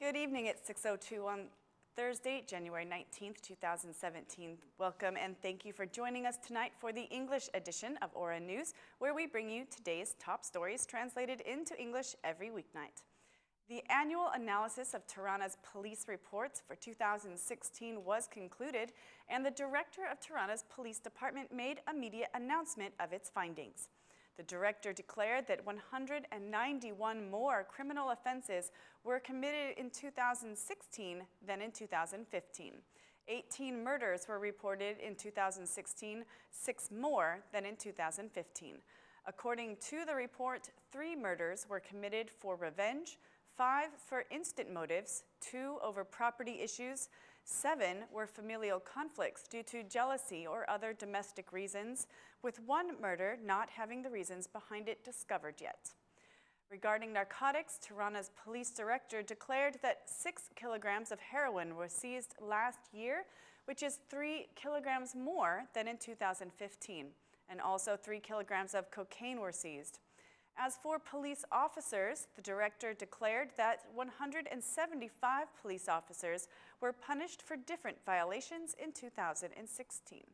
Good evening. It's 6:02 on Thursday, January 19th, 2017. Welcome and thank you for joining us tonight for the English edition of Aura News, where we bring you today's top stories translated into English every weeknight. The annual analysis of Tirana's police reports for 2016 was concluded, and the director of Tirana's police department made a media announcement of its findings. The director declared that 191 more criminal offenses were committed in 2016 than in 2015. 18 murders were reported in 2016, 6 more than in 2015. According to the report, 3 murders were committed for revenge, 5 for instant motives, 2 over property issues, 7 were familial conflicts due to jealousy or other domestic reasons, with 1 murder not having the reasons behind it discovered yet. Regarding narcotics, Tirana's police director declared that 6 kilograms of heroin were seized last year, which is 3 kilograms more than in 2015, and also 3 kilograms of cocaine were seized. As for police officers, the director declared that 175 police officers were punished for different violations in 2016.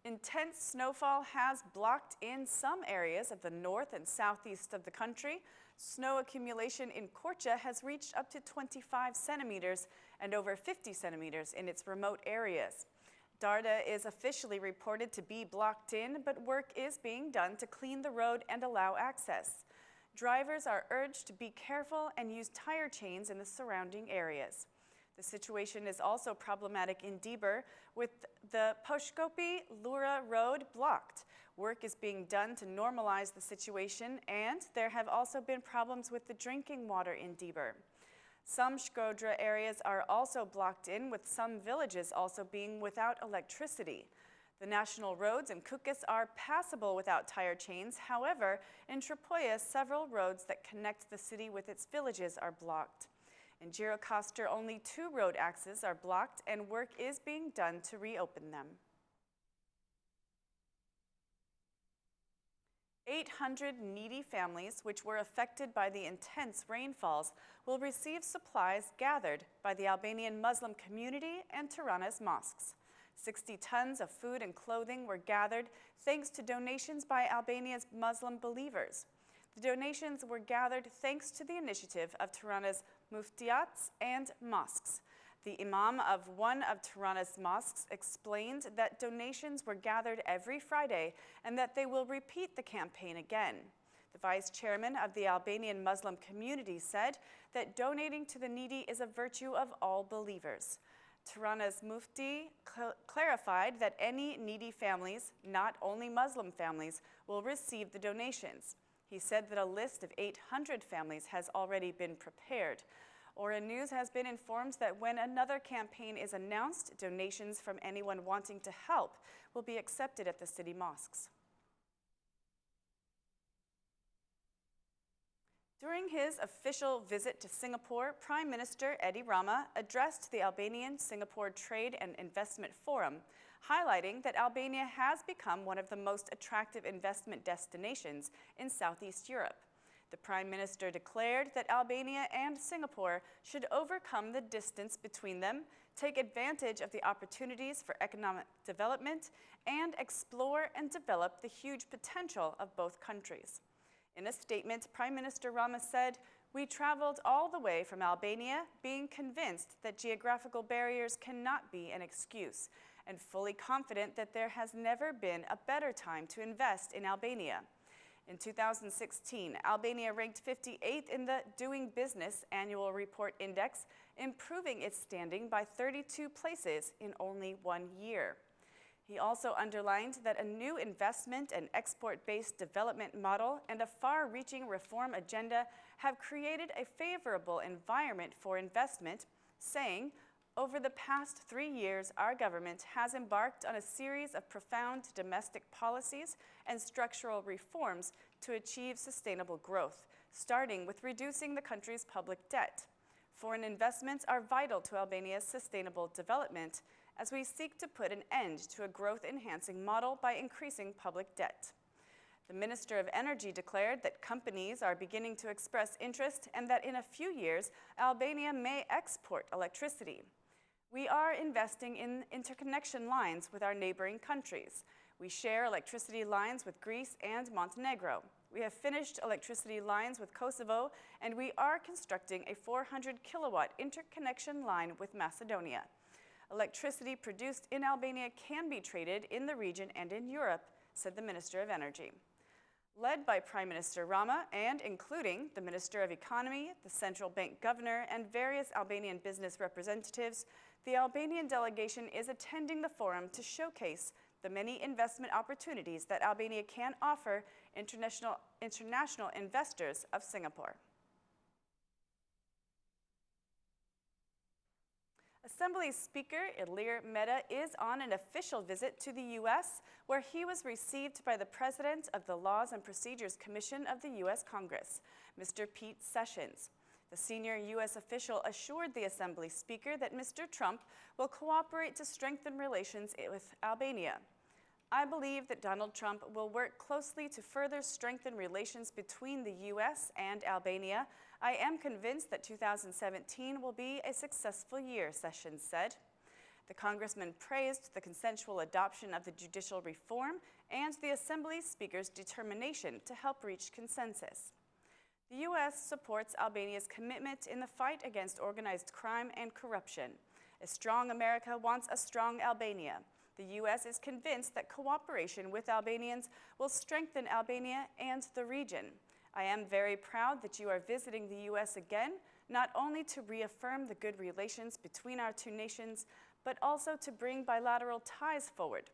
Intense snowfall has blocked in some areas of the north and southeast of the country. Snow accumulation in Korcha has reached up to 25 centimeters and over 50 centimeters in its remote areas. Darda is officially reported to be blocked in, but work is being done to clean the road and allow access. Drivers are urged to be careful and use tire chains in the surrounding areas. The situation is also problematic in Dibur, with the Poshkopi-Lura road blocked. Work is being done to normalize the situation, and there have also been problems with the drinking water in Dibur. Some Shkodra areas are also blocked in, with some villages also being without electricity. The national roads in Kukis are passable without tire chains. However, in Tripoia, several roads that connect the city with its villages are blocked. In Gjirokastër, only 2 road axes are blocked, and work is being done to reopen them. 800 needy families, which were affected by the intense rainfalls, will receive supplies gathered by the Albanian Muslim community and Tirana's mosques. 60 tons of food and clothing were gathered thanks to donations by Albania's Muslim believers. The donations were gathered thanks to the initiative of Tirana's muftiats and mosques. The imam of one of Tirana's mosques explained that donations were gathered every Friday and that they will repeat the campaign again. The vice chairman of the Albanian Muslim community said that donating to the needy is a virtue of all believers. Tirana's mufti clarified that any needy families, not only Muslim families, will receive the donations. He said that a list of 800 families has already been prepared. Aura News has been informed that when another campaign is announced, donations from anyone wanting to help will be accepted at the city mosques. During his official visit to Singapore, Prime Minister Rama addressed the Albanian-Singapore Trade and Investment Forum, highlighting that Albania has become one of the most attractive investment destinations in Southeast Europe. The Prime Minister declared that Albania and Singapore should overcome the distance between them, take advantage of the opportunities for economic development, and explore and develop the huge potential of both countries. In a statement, Prime Minister Rama said, "We traveled all the way from Albania, being convinced that geographical barriers cannot be an excuse, and fully confident that there has never been a better time to invest in Albania." In 2016, Albania ranked 58th in the Doing Business Annual Report Index, improving its standing by 32 places in only 1 year. He also underlined that a new investment and export-based development model and a far-reaching reform agenda have created a favorable environment for investment, saying, "Over the past 3 years, our government has embarked on a series of profound domestic policies and structural reforms to achieve sustainable growth, starting with reducing the country's public debt. Foreign investments are vital to Albania's sustainable development, as we seek to put an end to a growth-enhancing model by increasing public debt." The Minister of Energy declared that companies are beginning to express interest and that in a few years, Albania may export electricity. We are investing in interconnection lines with our neighboring countries. We share electricity lines with Greece and Montenegro. We have finished electricity lines with Kosovo, and we are constructing a 400-kilowatt interconnection line with Macedonia. Electricity produced in Albania can be traded in the region and in Europe, said the Minister of Energy. Led by Prime Minister Rama and including the Minister of Economy, the Central Bank Governor, and various Albanian business representatives, the Albanian delegation is attending the forum to showcase the many investment opportunities that Albania can offer international investors of Singapore. Assembly Speaker Ilir Meta is on an official visit to the U.S., where he was received by the President of the Laws and Procedures Commission of the U.S. Congress, Mr. Pete Sessions. The senior U.S. official assured the Assembly Speaker that Mr. Trump will cooperate to strengthen relations with Albania. I believe that Donald Trump will work closely to further strengthen relations between the U.S. and Albania. I am convinced that 2017 will be a successful year, Sessions said. The congressman praised the consensual adoption of the judicial reform and the Assembly Speaker's determination to help reach consensus. The U.S. supports Albania's commitment in the fight against organized crime and corruption. A strong America wants a strong Albania. The U.S. is convinced that cooperation with Albanians will strengthen Albania and the region. I am very proud that you are visiting the U.S. again, not only to reaffirm the good relations between our two nations, but also to bring bilateral ties forward.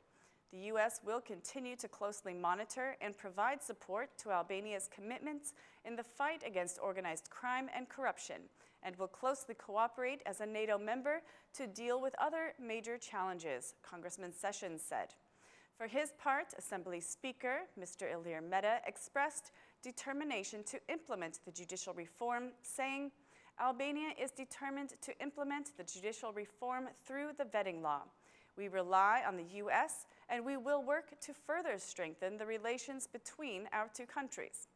The U.S. will continue to closely monitor and provide support to Albania's commitments in the fight against organized crime and corruption, and will closely cooperate as a NATO member to deal with other major challenges, Congressman Sessions said. For his part, Assembly Speaker Mr. Ilir Meta expressed determination to implement the judicial reform, saying, Albania is determined to implement the judicial reform through the vetting law. We rely on the U.S., and we will work to further strengthen the relations between our two countries.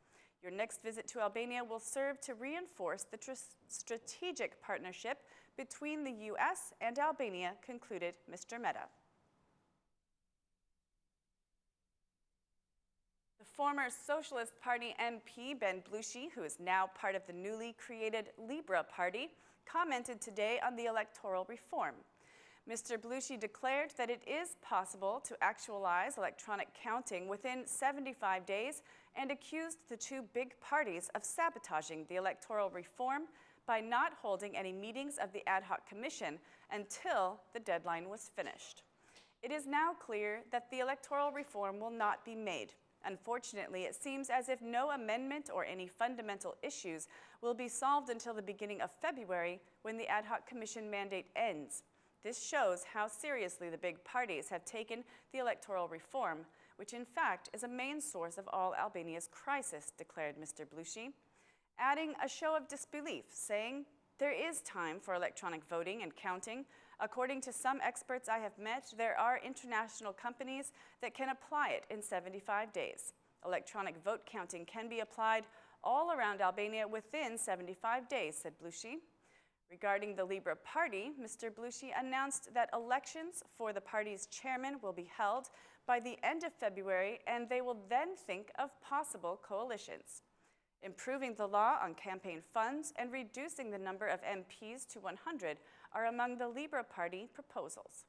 Your next visit to Albania will serve to reinforce the strategic partnership between the U.S. and Albania, concluded Mr. Meta. The former Socialist Party MP Ben Blushi, who is now part of the newly created Libra Party, commented today on the electoral reform. Mr. Blushi declared that it is possible to actualize electronic counting within 75 days and accused the two big parties of sabotaging the electoral reform by not holding any meetings of the ad hoc commission until the deadline was finished. It is now clear that the electoral reform will not be made. Unfortunately, it seems as if no amendment or any fundamental issues will be solved until the beginning of February, when the ad hoc commission mandate ends. This shows how seriously the big parties have taken the electoral reform, which in fact is a main source of all Albania's crisis, declared Mr. Blushi, adding a show of disbelief, saying, there is time for electronic voting and counting. According to some experts I have met, there are international companies that can apply it in 75 days. Electronic vote counting can be applied all around Albania within 75 days, said Blushi. Regarding the Libra Party, Mr. Blushi announced that elections for the party's chairman will be held by the end of February, and they will then think of possible coalitions. Improving the law on campaign funds and reducing the number of MPs to 100 are among the Libra Party proposals.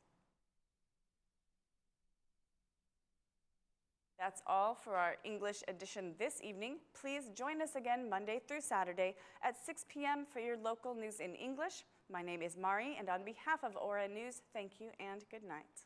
That's all for our English edition this evening. Please join us again Monday through Saturday at 6 p.m. for your local news in English. My name is Mari, and on behalf of Aura News, thank you and good night.